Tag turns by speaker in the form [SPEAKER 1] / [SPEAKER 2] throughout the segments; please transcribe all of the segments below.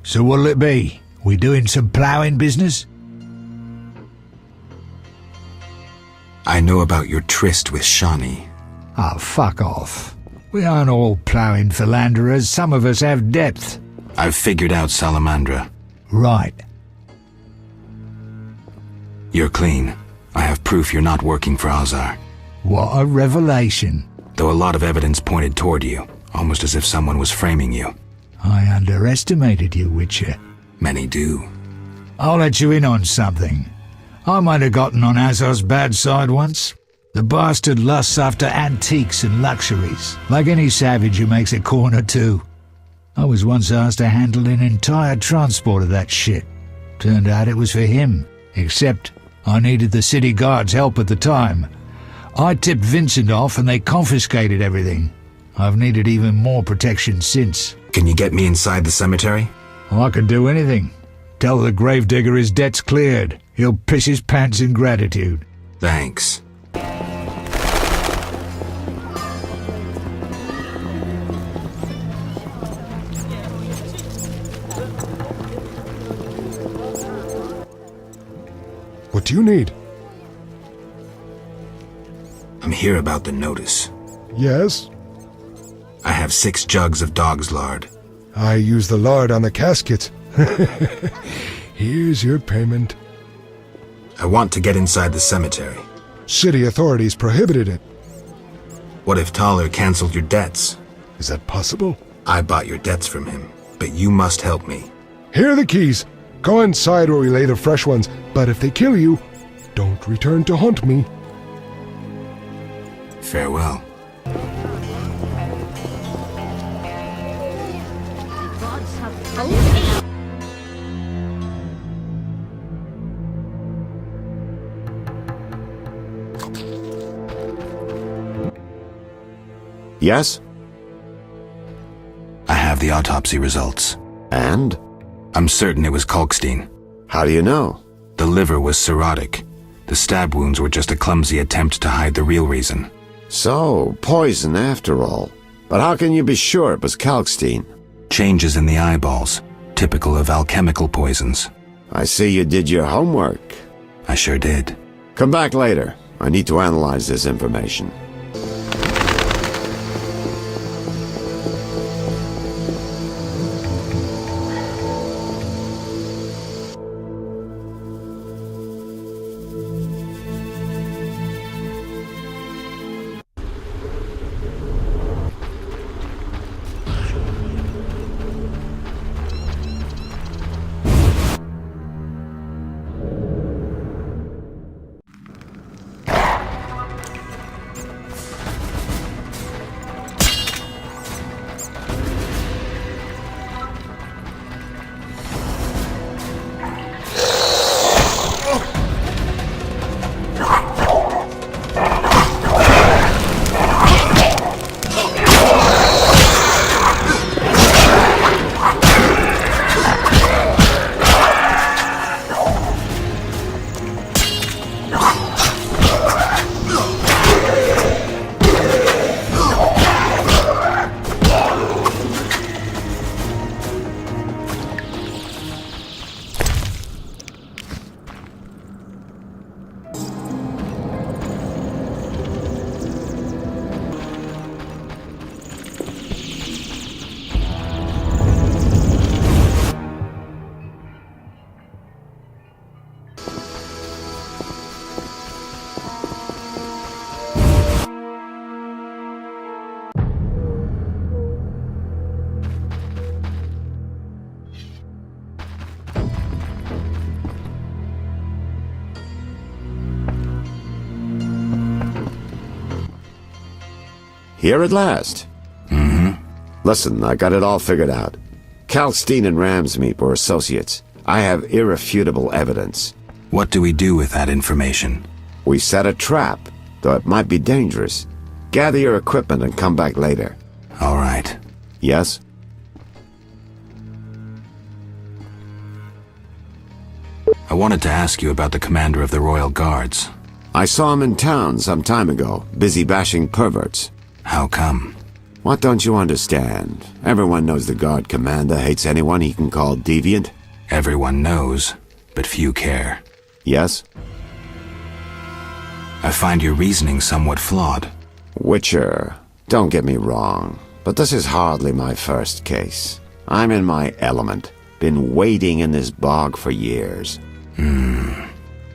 [SPEAKER 1] So what'll it be? We doing some ploughing business?
[SPEAKER 2] I know about your tryst with Shawnee.
[SPEAKER 1] Oh, fuck off. We aren't all ploughing philanderers. Some of us have depth.
[SPEAKER 2] I've figured out Salamandra.
[SPEAKER 1] Right.
[SPEAKER 2] You're clean. I have proof you're not working for Azar.
[SPEAKER 1] What a revelation.
[SPEAKER 2] Though a lot of evidence pointed toward you, almost as if someone was framing you.
[SPEAKER 1] I underestimated you, Witcher.
[SPEAKER 2] Many do.
[SPEAKER 1] I'll let you in on something. I might have gotten on Azar's bad side once. The bastard lusts after antiques and luxuries, like any savage who makes a corner too. I was once asked to handle an entire transport of that shit. Turned out it was for him, except I needed the city guard's help at the time. I tipped Vincent off and they confiscated everything. I've needed even more protection since.
[SPEAKER 2] Can you get me inside the cemetery?
[SPEAKER 1] I can do anything. Tell the gravedigger his debt's cleared. He'll piss his pants in gratitude.
[SPEAKER 2] Thanks.
[SPEAKER 3] What do you need?
[SPEAKER 2] I'm here about the notice.
[SPEAKER 3] Yes?
[SPEAKER 2] I have 6 jugs of dog's lard.
[SPEAKER 3] I use the lard on the casket. Here's your payment.
[SPEAKER 2] I want to get inside the cemetery.
[SPEAKER 3] City authorities prohibited it.
[SPEAKER 2] What if Thaler canceled your debts?
[SPEAKER 3] Is that possible?
[SPEAKER 2] I bought your debts from him, but you must help me.
[SPEAKER 3] Here are the keys. Go inside where we lay the fresh ones, but if they kill you, don't return to haunt me.
[SPEAKER 2] Farewell.
[SPEAKER 4] Yes?
[SPEAKER 2] I have the autopsy results.
[SPEAKER 4] And?
[SPEAKER 2] I'm certain it was Kalkstein.
[SPEAKER 4] How do you know?
[SPEAKER 2] The liver was cirrhotic. The stab wounds were just a clumsy attempt to hide the real reason.
[SPEAKER 4] So, poison after all. But how can you be sure it was Kalkstein?
[SPEAKER 2] Changes in the eyeballs, typical of alchemical poisons.
[SPEAKER 4] I see you did your homework.
[SPEAKER 2] I sure did.
[SPEAKER 4] Come back later. I need to analyze this information. Here at last.
[SPEAKER 2] Mm-hmm.
[SPEAKER 4] Listen, I got it all figured out. Kalkstein and Ramsmeet were associates. I have irrefutable evidence.
[SPEAKER 2] What do we do with that information?
[SPEAKER 4] We set a trap, though it might be dangerous. Gather your equipment and come back later.
[SPEAKER 2] All right.
[SPEAKER 4] Yes?
[SPEAKER 2] I wanted to ask you about the commander of the Royal Guards.
[SPEAKER 4] I saw him in town some time ago, busy bashing perverts.
[SPEAKER 2] How come?
[SPEAKER 4] What don't you understand? Everyone knows the guard commander hates anyone he can call deviant.
[SPEAKER 2] Everyone knows, but few care.
[SPEAKER 4] Yes?
[SPEAKER 2] I find your reasoning somewhat flawed.
[SPEAKER 4] Witcher, don't get me wrong, but this is hardly my first case. I'm in my element. Been wading in this bog for years.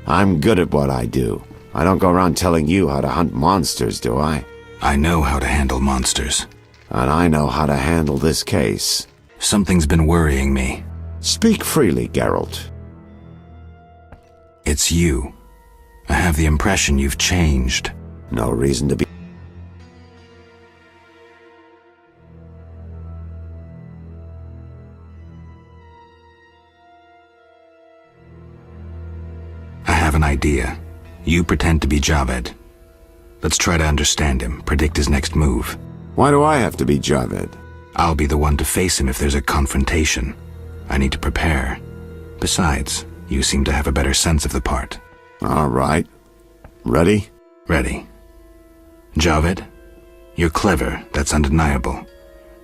[SPEAKER 4] I'm good at what I do. I don't go around telling you how to hunt monsters, do I?
[SPEAKER 2] I know how to handle monsters.
[SPEAKER 4] And I know how to handle this case.
[SPEAKER 2] Something's been worrying me.
[SPEAKER 4] Speak freely, Geralt.
[SPEAKER 2] It's you. I have the impression you've changed.
[SPEAKER 4] No reason to be...
[SPEAKER 2] I have an idea. You pretend to be Javed. Let's try to understand him, predict his next move.
[SPEAKER 4] Why do I have to be Javed?
[SPEAKER 2] I'll be the one to face him if there's a confrontation. I need to prepare. Besides, you seem to have a better sense of the part.
[SPEAKER 4] All right. Ready?
[SPEAKER 2] Ready. Javed, you're clever, that's undeniable.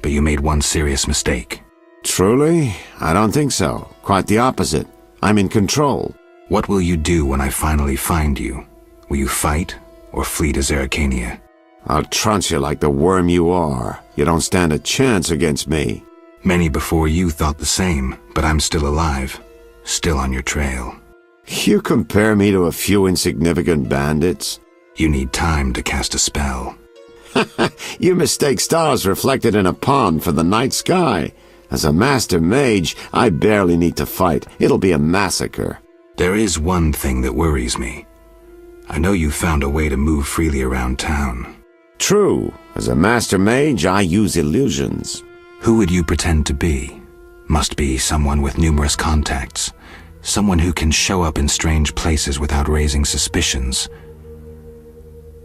[SPEAKER 2] But you made one serious mistake.
[SPEAKER 4] Truly? I don't think so. Quite the opposite. I'm in control.
[SPEAKER 2] What will you do when I finally find you? Will you fight or flee to Zerrikania?
[SPEAKER 4] I'll trounce you like the worm you are. You don't stand a chance against me.
[SPEAKER 2] Many before you thought the same, but I'm still alive. Still on your trail.
[SPEAKER 4] You compare me to a few insignificant bandits?
[SPEAKER 2] You need time to cast a spell.
[SPEAKER 4] You mistake stars reflected in a pond for the night sky. As a master mage, I barely need to fight. It'll be a massacre.
[SPEAKER 2] There is one thing that worries me. I know you found a way to move freely around town.
[SPEAKER 4] True. As a master mage, I use illusions.
[SPEAKER 2] Who would you pretend to be? Must be someone with numerous contacts. Someone who can show up in strange places without raising suspicions.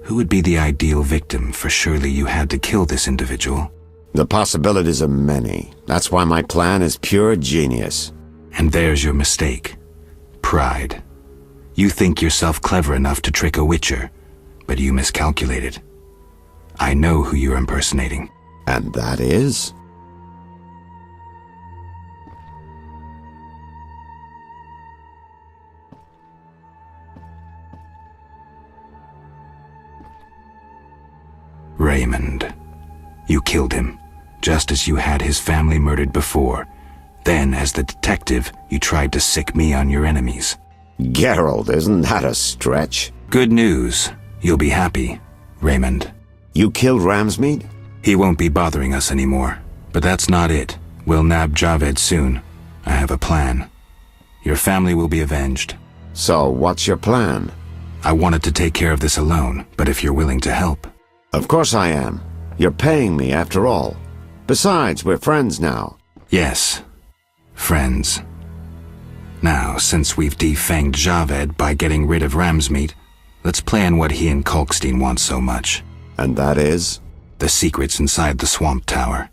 [SPEAKER 2] Who would be the ideal victim, for surely you had to kill this individual?
[SPEAKER 4] The possibilities are many. That's why my plan is pure genius.
[SPEAKER 2] And there's your mistake. Pride. You think yourself clever enough to trick a Witcher, but you miscalculated. I know who you're impersonating.
[SPEAKER 4] And that is?
[SPEAKER 2] Raymond. You killed him, just as you had his family murdered before. Then, as the detective, you tried to sick me on your enemies.
[SPEAKER 4] Geralt, isn't that a stretch?
[SPEAKER 2] Good news. You'll be happy, Raymond.
[SPEAKER 4] You killed Ramsmead?
[SPEAKER 2] He won't be bothering us anymore. But that's not it. We'll nab Javed soon. I have a plan. Your family will be avenged.
[SPEAKER 4] So, what's your plan?
[SPEAKER 2] I wanted to take care of this alone, but if you're willing to help...
[SPEAKER 4] Of course I am. You're paying me, after all. Besides, we're friends now.
[SPEAKER 2] Yes. Friends. Now, since we've defanged Javed by getting rid of Ramsmead, let's plan what he and Kalkstein want so much.
[SPEAKER 4] And that is?
[SPEAKER 2] The secret's inside the Swamp Tower.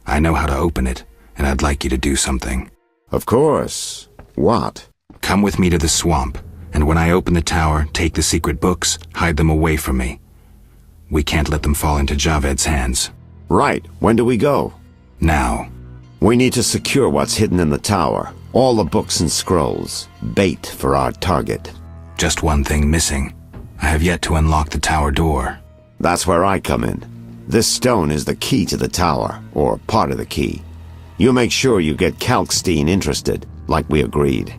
[SPEAKER 2] I know how to open it, and I'd like you to do something.
[SPEAKER 4] Of course. What?
[SPEAKER 2] Come with me to the swamp, and when I open the tower, take the secret books, hide them away from me. We can't let them fall into Javed's hands.
[SPEAKER 4] Right. When do we go?
[SPEAKER 2] Now.
[SPEAKER 4] We need to secure what's hidden in the tower. All the books and scrolls. Bait for our target.
[SPEAKER 2] Just one thing missing. I have yet to unlock the tower door.
[SPEAKER 4] That's where I come in. This stone is the key to the tower, or part of the key. You make sure you get Kalkstein interested, like we agreed.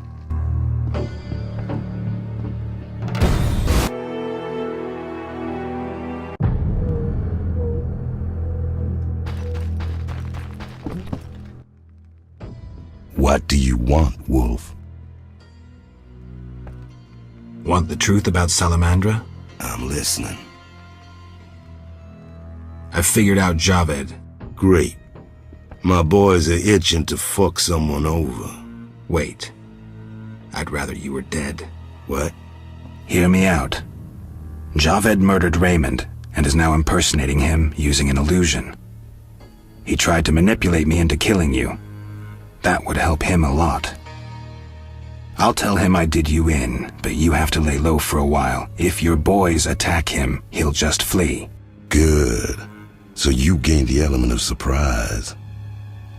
[SPEAKER 5] What do you want, Wolf?
[SPEAKER 2] Want the truth about Salamandra?
[SPEAKER 5] I'm listening.
[SPEAKER 2] I've figured out Javed.
[SPEAKER 5] Great. My boys are itching to fuck someone over.
[SPEAKER 2] Wait. I'd rather you were dead.
[SPEAKER 5] What?
[SPEAKER 2] Hear me out. Javed murdered Raymond, and is now impersonating him using an illusion. He tried to manipulate me into killing you. That would help him a lot. I'll tell him I did you in, but you have to lay low for a while. If your boys attack him, he'll just flee.
[SPEAKER 5] Good. So you gain the element of surprise.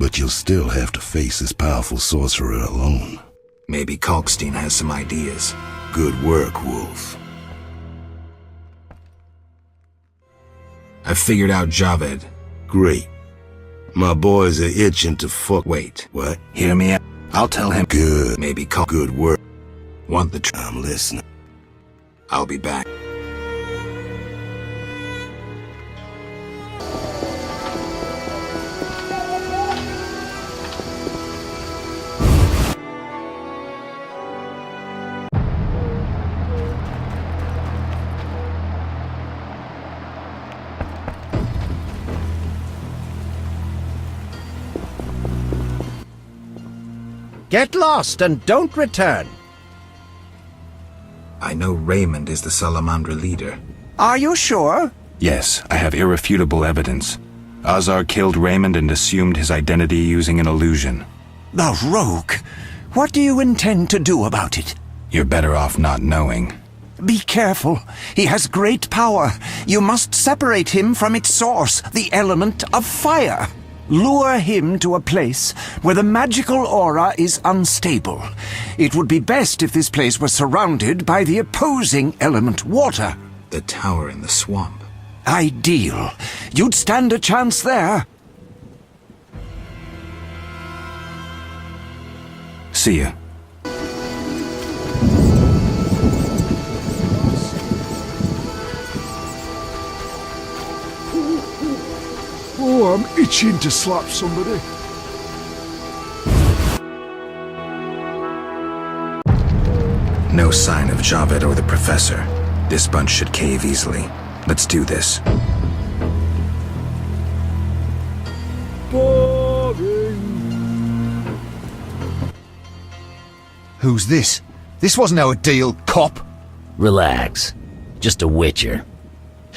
[SPEAKER 5] But you'll still have to face this powerful sorcerer alone.
[SPEAKER 2] Maybe Kalkstein has some ideas.
[SPEAKER 5] Good work, Wolf.
[SPEAKER 2] I figured out Javed.
[SPEAKER 5] Great. My boys are itching to fuck.
[SPEAKER 2] Wait.
[SPEAKER 5] What?
[SPEAKER 2] Hear me out. I'll tell him.
[SPEAKER 5] Good.
[SPEAKER 2] Maybe
[SPEAKER 5] Good work.
[SPEAKER 2] Want the
[SPEAKER 5] I'm listening.
[SPEAKER 2] I'll be back.
[SPEAKER 6] Get lost and don't return.
[SPEAKER 2] I know Raymond is the Salamandra leader.
[SPEAKER 6] Are you sure?
[SPEAKER 2] Yes, I have irrefutable evidence. Azar killed Raymond and assumed his identity using an illusion.
[SPEAKER 6] The rogue. What do you intend to do about it?
[SPEAKER 2] You're better off not knowing.
[SPEAKER 6] Be careful. He has great power. You must separate him from its source, the element of fire. Lure him to a place where the magical aura is unstable. It would be best if this place were surrounded by the opposing element, water.
[SPEAKER 2] The tower in the swamp.
[SPEAKER 6] Ideal. You'd stand a chance there.
[SPEAKER 2] See ya.
[SPEAKER 3] Oh, I'm itching to slap somebody.
[SPEAKER 2] No sign of Javed or the Professor. This bunch should cave easily. Let's do this.
[SPEAKER 3] Boring.
[SPEAKER 7] Who's this? This wasn't our deal, cop.
[SPEAKER 8] Relax. Just a witcher.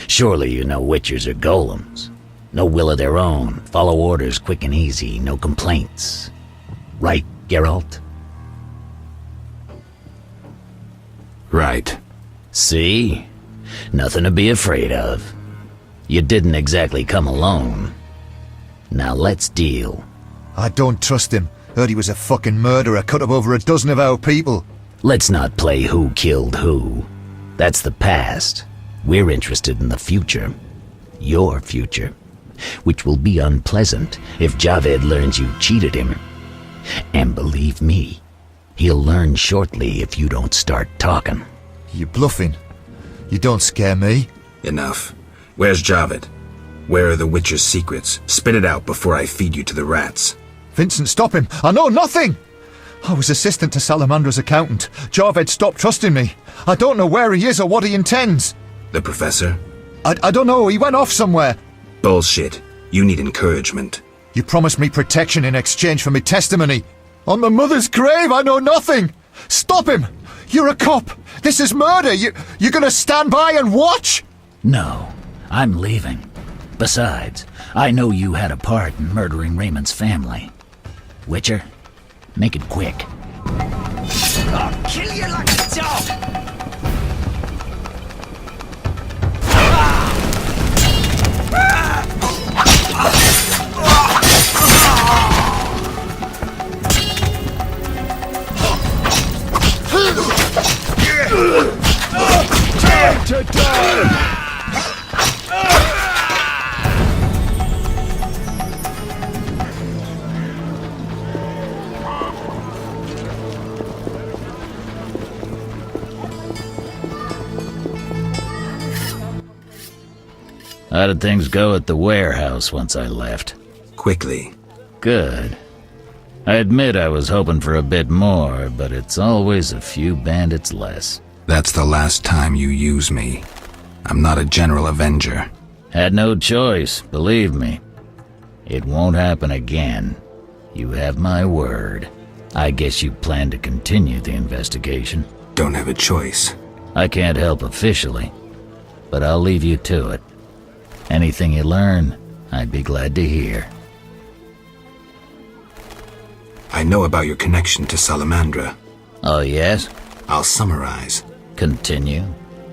[SPEAKER 8] Surely you know witchers are golems. No will of their own. Follow orders quick and easy. No complaints. Right, Geralt?
[SPEAKER 2] Right.
[SPEAKER 8] See? Nothing to be afraid of. You didn't exactly come alone. Now let's deal.
[SPEAKER 7] I don't trust him. Heard he was a fucking murderer, cut up over a dozen of our people.
[SPEAKER 8] Let's not play who killed who. That's the past. We're interested in the future. Your future. Which will be unpleasant if Javed learns you cheated him. And believe me, he'll learn shortly if you don't start talking.
[SPEAKER 7] You're bluffing. You don't scare me.
[SPEAKER 2] Enough. Where's Javed? Where are the Witcher's secrets? Spit it out before I feed you to the rats.
[SPEAKER 7] Vincent, stop him. I know nothing. I was assistant to Salamandra's accountant. Javed stopped trusting me. I don't know where he is or what he intends.
[SPEAKER 2] The Professor?
[SPEAKER 7] I don't know. He went off somewhere.
[SPEAKER 2] Bullshit. You need encouragement.
[SPEAKER 7] You promised me protection in exchange for me testimony. On my mother's grave, I know nothing. Stop him. You're a cop. This is murder. You're gonna stand by and watch?
[SPEAKER 8] No, I'm leaving. Besides, I know you had a part in murdering Raymond's family. Witcher, make it quick.
[SPEAKER 6] I'll kill you like a dog!
[SPEAKER 3] Time to die!
[SPEAKER 8] How did things go at the warehouse once I left?
[SPEAKER 2] Quickly.
[SPEAKER 8] Good. I admit I was hoping for a bit more, but it's always a few bandits less.
[SPEAKER 2] That's the last time you use me. I'm not a general avenger.
[SPEAKER 8] Had no choice, believe me. It won't happen again. You have my word. I guess you plan to continue the investigation.
[SPEAKER 2] Don't have a choice.
[SPEAKER 8] I can't help officially, but I'll leave you to it. Anything you learn, I'd be glad to hear.
[SPEAKER 2] I know about your connection to Salamandra.
[SPEAKER 8] Oh, yes?
[SPEAKER 2] I'll summarize.
[SPEAKER 8] Continue.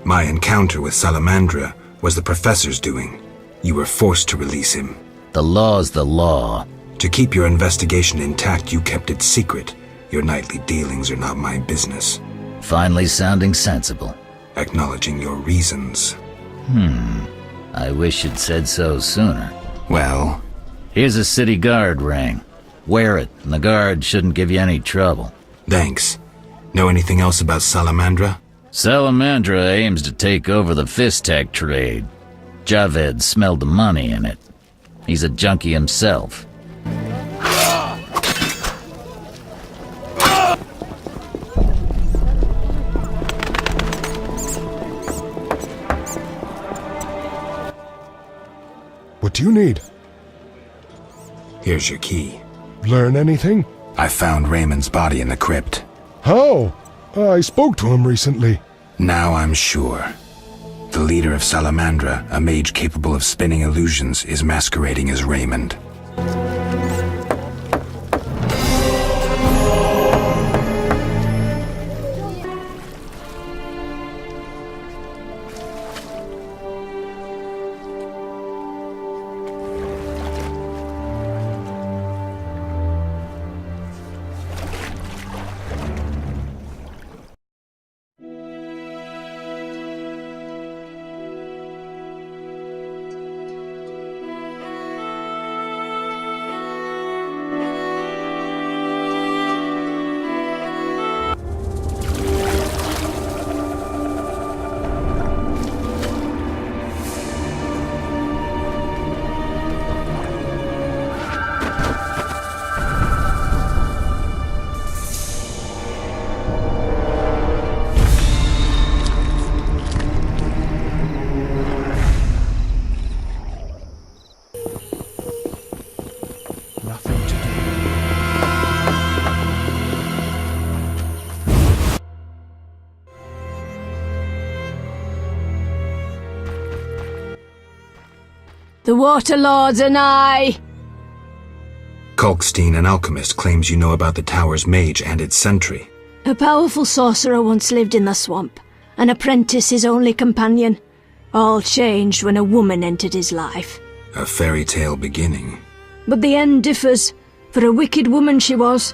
[SPEAKER 2] My encounter with Salamandra was the Professor's doing. You were forced to release him.
[SPEAKER 8] The law's the law.
[SPEAKER 2] To keep your investigation intact, you kept it secret. Your nightly dealings are not my business.
[SPEAKER 8] Finally sounding sensible.
[SPEAKER 2] Acknowledging your reasons.
[SPEAKER 8] I wish you'd said so sooner.
[SPEAKER 2] Well?
[SPEAKER 8] Here's a city guard ring. Wear it, and the guard shouldn't give you any trouble.
[SPEAKER 2] Thanks. Know anything else about Salamandra?
[SPEAKER 8] Salamandra aims to take over the Fistech trade. Javed smelled the money in it. He's a junkie himself.
[SPEAKER 3] What do you need?
[SPEAKER 2] Here's your key.
[SPEAKER 3] Learn anything?
[SPEAKER 2] I found Raymond's body in the crypt.
[SPEAKER 3] How? I spoke to him recently.
[SPEAKER 2] Now I'm sure. The leader of Salamandra, a mage capable of spinning illusions, is masquerading as Raymond.
[SPEAKER 9] The Water Lords and I.
[SPEAKER 2] Kalkstein, an alchemist, claims you know about the tower's mage and its sentry.
[SPEAKER 9] A powerful sorcerer once lived in the swamp, an apprentice his only companion. All changed when a woman entered his life.
[SPEAKER 2] A fairy tale beginning.
[SPEAKER 9] But the end differs, for a wicked woman she was.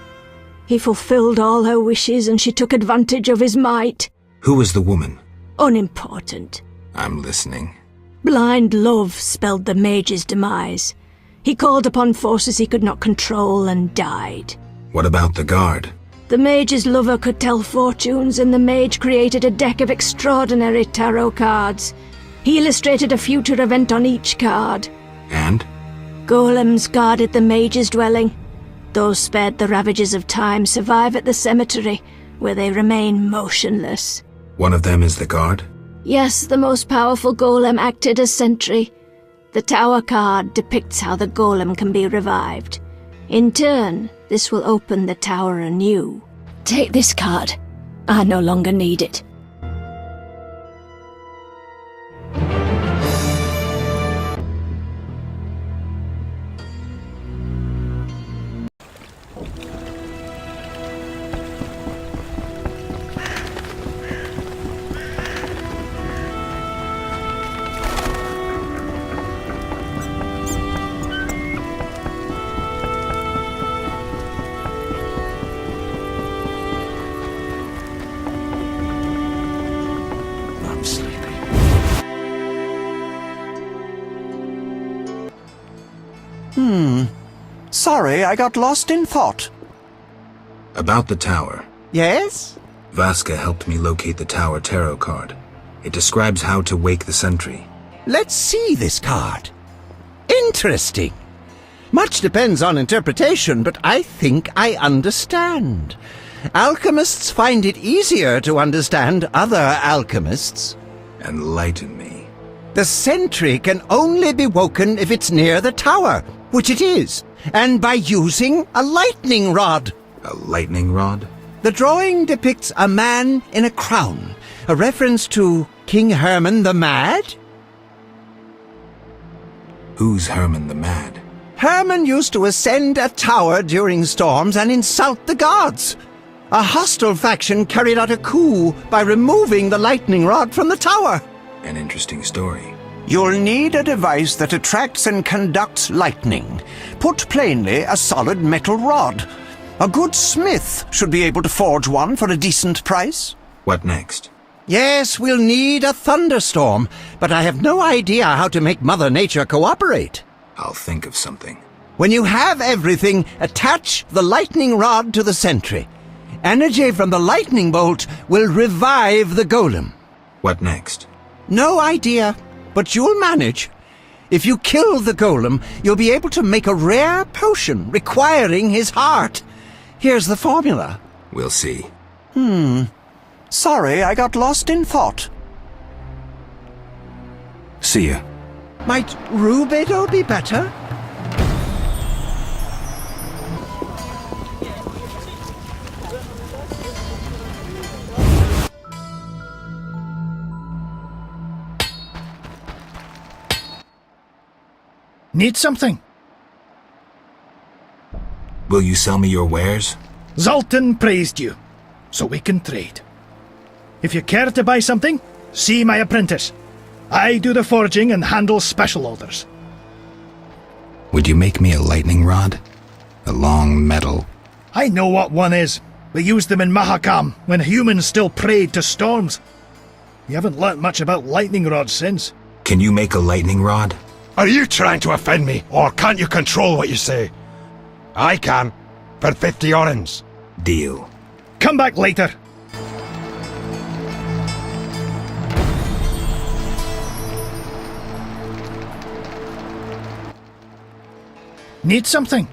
[SPEAKER 9] He fulfilled all her wishes and she took advantage of his might.
[SPEAKER 2] Who was the woman?
[SPEAKER 9] Unimportant.
[SPEAKER 2] I'm listening.
[SPEAKER 9] Blind love spelled the mage's demise. He called upon forces he could not control and died.
[SPEAKER 2] What about the guard?
[SPEAKER 9] The mage's lover could tell fortunes, and the mage created a deck of extraordinary tarot cards. He illustrated a future event on each card.
[SPEAKER 2] And?
[SPEAKER 9] Golems guarded the mage's dwelling. Those spared the ravages of time survive at the cemetery, where they remain motionless.
[SPEAKER 2] One of them is the guard?
[SPEAKER 9] Yes, the most powerful golem acted as sentry. The tower card depicts how the golem can be revived. In turn, this will open the tower anew. Take this card. I no longer need it.
[SPEAKER 6] Sorry, I got lost in thought.
[SPEAKER 2] About the tower.
[SPEAKER 6] Yes?
[SPEAKER 2] Vasca helped me locate the tower tarot card. It describes how to wake the sentry.
[SPEAKER 6] Let's see this card. Interesting. Much depends on interpretation, but I think I understand. Alchemists find it easier to understand other alchemists.
[SPEAKER 2] Enlighten me.
[SPEAKER 6] The sentry can only be woken if it's near the tower, which it is, and by using a lightning rod.
[SPEAKER 2] A lightning rod?
[SPEAKER 6] The drawing depicts a man in a crown, a reference to King Herman the Mad.
[SPEAKER 2] Who's Herman the Mad?
[SPEAKER 6] Herman used to ascend a tower during storms and insult the gods. A hostile faction carried out a coup by removing the lightning rod from the tower.
[SPEAKER 2] An interesting story.
[SPEAKER 6] You'll need a device that attracts and conducts lightning. Put plainly, a solid metal rod. A good smith should be able to forge one for a decent price.
[SPEAKER 2] What next?
[SPEAKER 6] Yes, we'll need a thunderstorm, but I have no idea how to make Mother Nature cooperate.
[SPEAKER 2] I'll think of something.
[SPEAKER 6] When you have everything, attach the lightning rod to the sentry. Energy from the lightning bolt will revive the golem.
[SPEAKER 2] What next?
[SPEAKER 6] No idea, but you'll manage. If you kill the golem, you'll be able to make a rare potion requiring his heart. Here's the formula.
[SPEAKER 2] We'll see.
[SPEAKER 6] Sorry, I got lost in thought.
[SPEAKER 2] See ya.
[SPEAKER 6] Might rubedo be better?
[SPEAKER 10] Need something?
[SPEAKER 2] Will you sell me your wares?
[SPEAKER 10] Zoltan praised you, so we can trade. If you care to buy something, see my apprentice. I do the forging and handle special orders.
[SPEAKER 2] Would you make me a lightning rod? A long metal...
[SPEAKER 10] I know what one is. We used them in Mahakam when humans still prayed to storms. You haven't learnt much about lightning rods since.
[SPEAKER 2] Can you make a lightning rod?
[SPEAKER 3] Are you trying to offend me, or can't you control what you say? I can, for 50 orens.
[SPEAKER 2] Deal.
[SPEAKER 10] Come back later. Need something?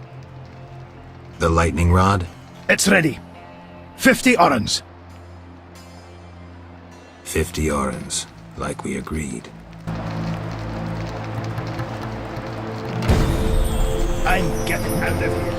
[SPEAKER 2] The lightning rod?
[SPEAKER 10] It's ready. 50 orens.
[SPEAKER 2] 50 orens, like we agreed.
[SPEAKER 10] I'm getting out of here.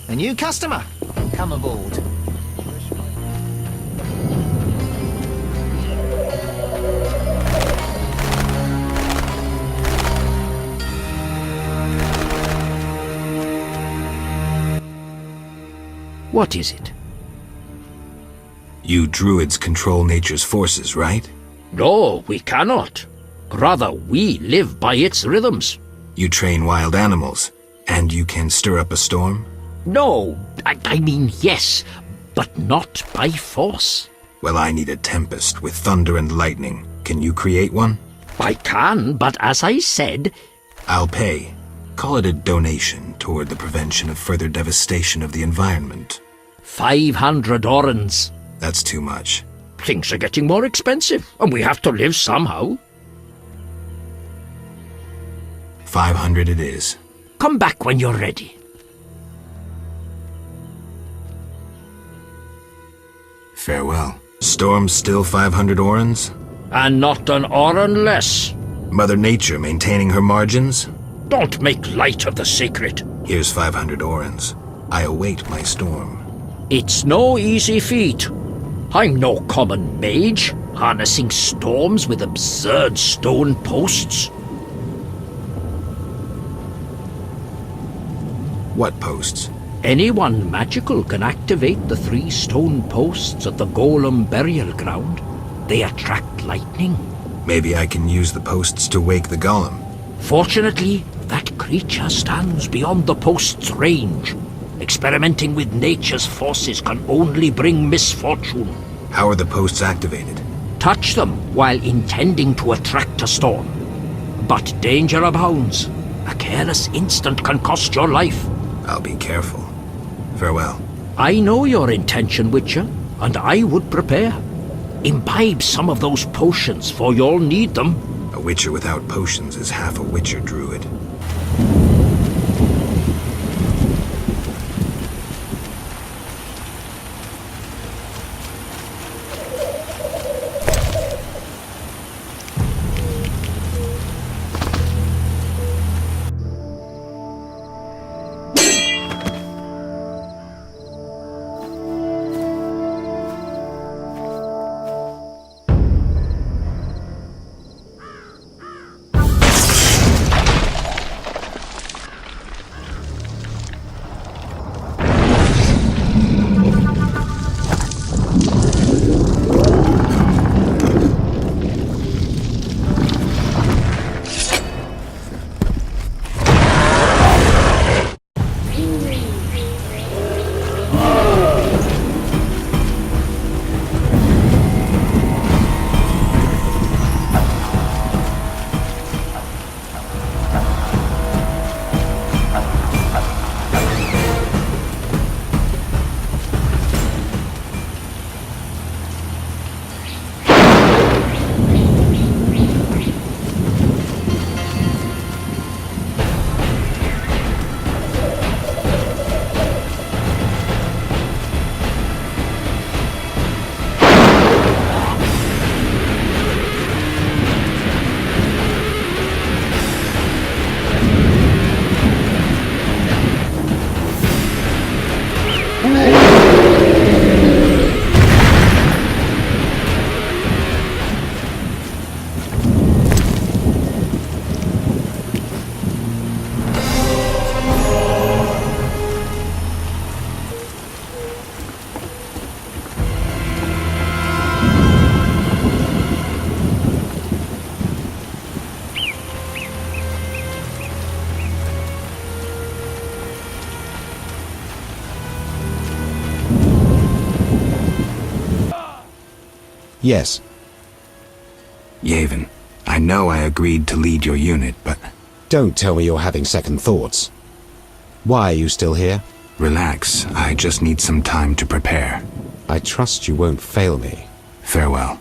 [SPEAKER 11] A new customer. Come aboard.
[SPEAKER 8] What is it?
[SPEAKER 2] You druids control nature's forces, right?
[SPEAKER 8] No, we cannot. Rather, we live by its rhythms.
[SPEAKER 2] You train wild animals, and you can stir up a storm?
[SPEAKER 8] No, I mean yes, but not by force.
[SPEAKER 2] Well, I need a tempest with thunder and lightning. Can you create one?
[SPEAKER 8] I can, but as I said...
[SPEAKER 2] I'll pay. Call it a donation toward the prevention of further devastation of the environment.
[SPEAKER 8] 500 orens.
[SPEAKER 2] That's too much.
[SPEAKER 8] Things are getting more expensive, and we have to live somehow.
[SPEAKER 2] 500 it is.
[SPEAKER 8] Come back when you're ready.
[SPEAKER 2] Farewell. Storm's still 500 orens?
[SPEAKER 8] And not an oren less.
[SPEAKER 2] Mother Nature maintaining her margins?
[SPEAKER 8] Don't make light of the secret.
[SPEAKER 2] Here's 500 orens. I await my storm.
[SPEAKER 8] It's no easy feat. I'm no common mage, harnessing storms with absurd stone posts.
[SPEAKER 2] What posts?
[SPEAKER 8] Anyone magical can activate the 3 stone posts at the golem burial ground. They attract lightning.
[SPEAKER 2] Maybe I can use the posts to wake the golem.
[SPEAKER 8] Fortunately, that creature stands beyond the post's range. Experimenting with nature's forces can only bring misfortune.
[SPEAKER 2] How are the posts activated?
[SPEAKER 8] Touch them while intending to attract a storm. But danger abounds. A careless instant can cost your life.
[SPEAKER 2] I'll be careful. Farewell.
[SPEAKER 8] I know your intention, Witcher, and I would prepare. Imbibe some of those potions, for you'll need them.
[SPEAKER 2] A Witcher without potions is half a Witcher druid.
[SPEAKER 4] Yes.
[SPEAKER 2] Yavin, I know I agreed to lead your unit, but...
[SPEAKER 4] Don't tell me you're having second thoughts. Why are you still here?
[SPEAKER 2] Relax, I just need some time to prepare.
[SPEAKER 4] I trust you won't fail me.
[SPEAKER 2] Farewell.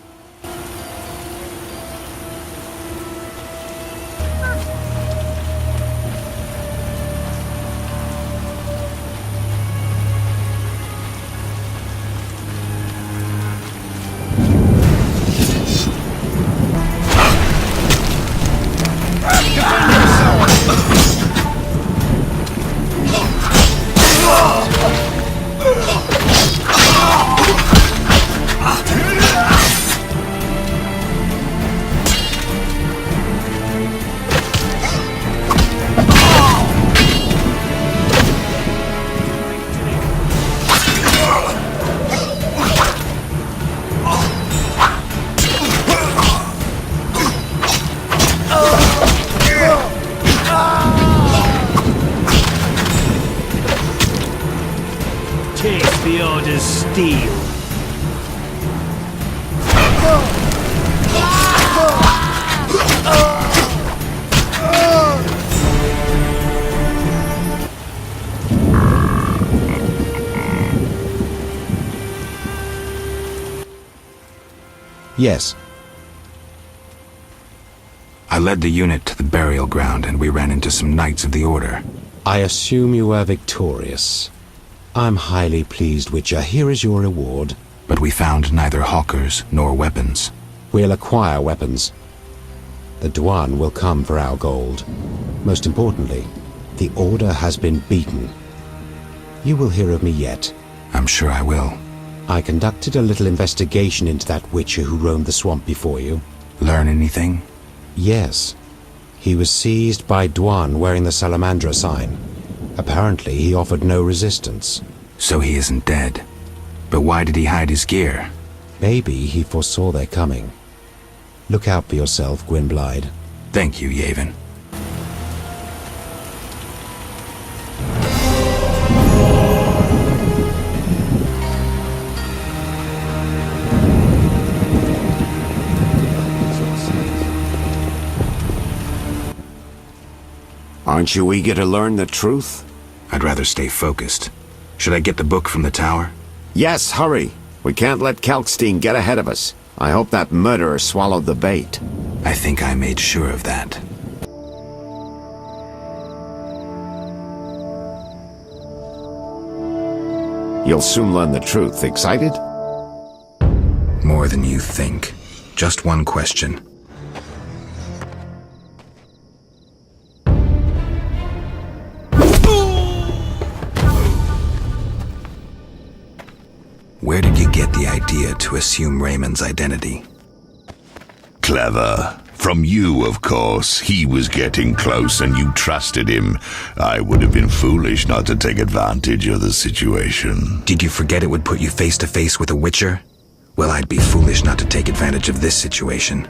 [SPEAKER 8] Taste the Order's steel.
[SPEAKER 4] Yes.
[SPEAKER 2] I led the unit to the burial ground and we ran into some Knights of the Order.
[SPEAKER 4] I assume you were victorious. I'm highly pleased, Witcher. Here is your reward.
[SPEAKER 2] But we found neither hawkers nor weapons.
[SPEAKER 4] We'll acquire weapons. The Dwan will come for our gold. Most importantly, the Order has been beaten. You will hear of me yet.
[SPEAKER 2] I'm sure I will.
[SPEAKER 4] I conducted a little investigation into that Witcher who roamed the swamp before you.
[SPEAKER 2] Learn anything?
[SPEAKER 4] Yes. He was seized by Dwan wearing the Salamandra sign. Apparently, he offered no resistance.
[SPEAKER 2] So he isn't dead. But why did he hide his gear?
[SPEAKER 4] Maybe he foresaw their coming. Look out for yourself, Gwynblyde.
[SPEAKER 2] Thank you, Yavin.
[SPEAKER 4] Aren't you eager to learn the truth?
[SPEAKER 2] I'd rather stay focused. Should I get the book from the tower?
[SPEAKER 4] Yes, hurry. We can't let Kalkstein get ahead of us. I hope that murderer swallowed the bait.
[SPEAKER 2] I think I made sure of that.
[SPEAKER 4] You'll soon learn the truth. Excited?
[SPEAKER 2] More than you think. Just one question. Where did you get the idea to assume Raymond's identity?
[SPEAKER 5] Clever. From you, of course. He was getting close and you trusted him. I would have been foolish not to take advantage of the situation.
[SPEAKER 2] Did you forget it would put you face to face with a Witcher? Well, I'd be foolish not to take advantage of this situation.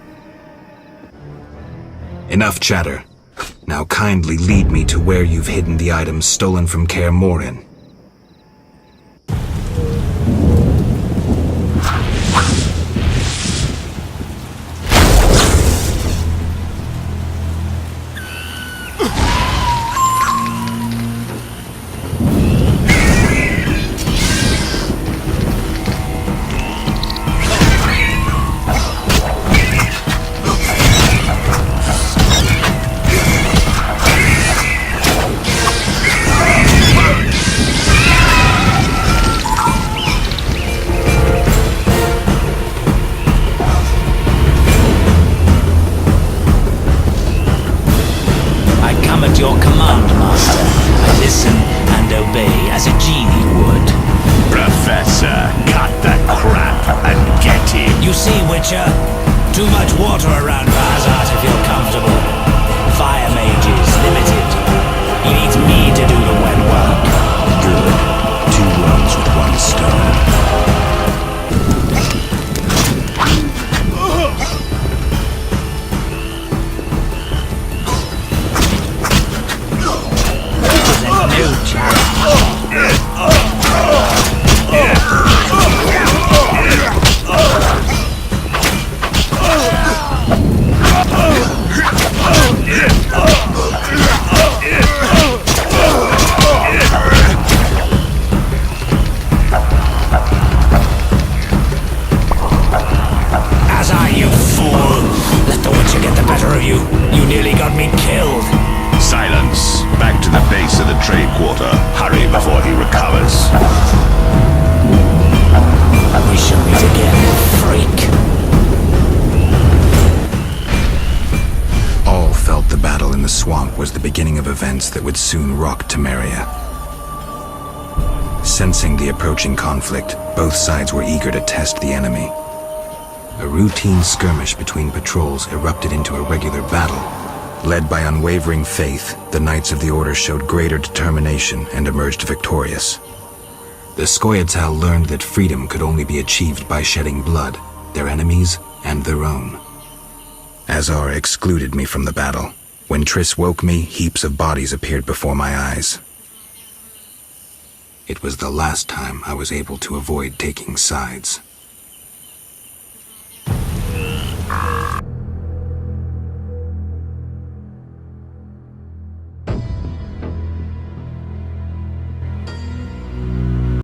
[SPEAKER 2] Enough chatter. Now kindly lead me to where you've hidden the items stolen from Kaer Morhen.
[SPEAKER 8] Too much water around Vazar to feel comfortable. Fire mage is limited. He needs me to do the wet work.
[SPEAKER 2] Good. 2 birds with 1 stone.
[SPEAKER 5] the trade quarter. Hurry before he recovers.
[SPEAKER 8] We shall meet again, freak.
[SPEAKER 2] All felt the battle in the swamp was the beginning of events that would soon rock Temeria. Sensing the approaching conflict, both sides were eager to test the enemy. A routine skirmish between patrols erupted into a regular battle. Led by unwavering faith, the Knights of the Order showed greater determination and emerged victorious. The Scoia'tael learned that freedom could only be achieved by shedding blood, their enemies and their own. Azar excluded me from the battle. When Triss woke me, heaps of bodies appeared before my eyes. It was the last time I was able to avoid taking sides.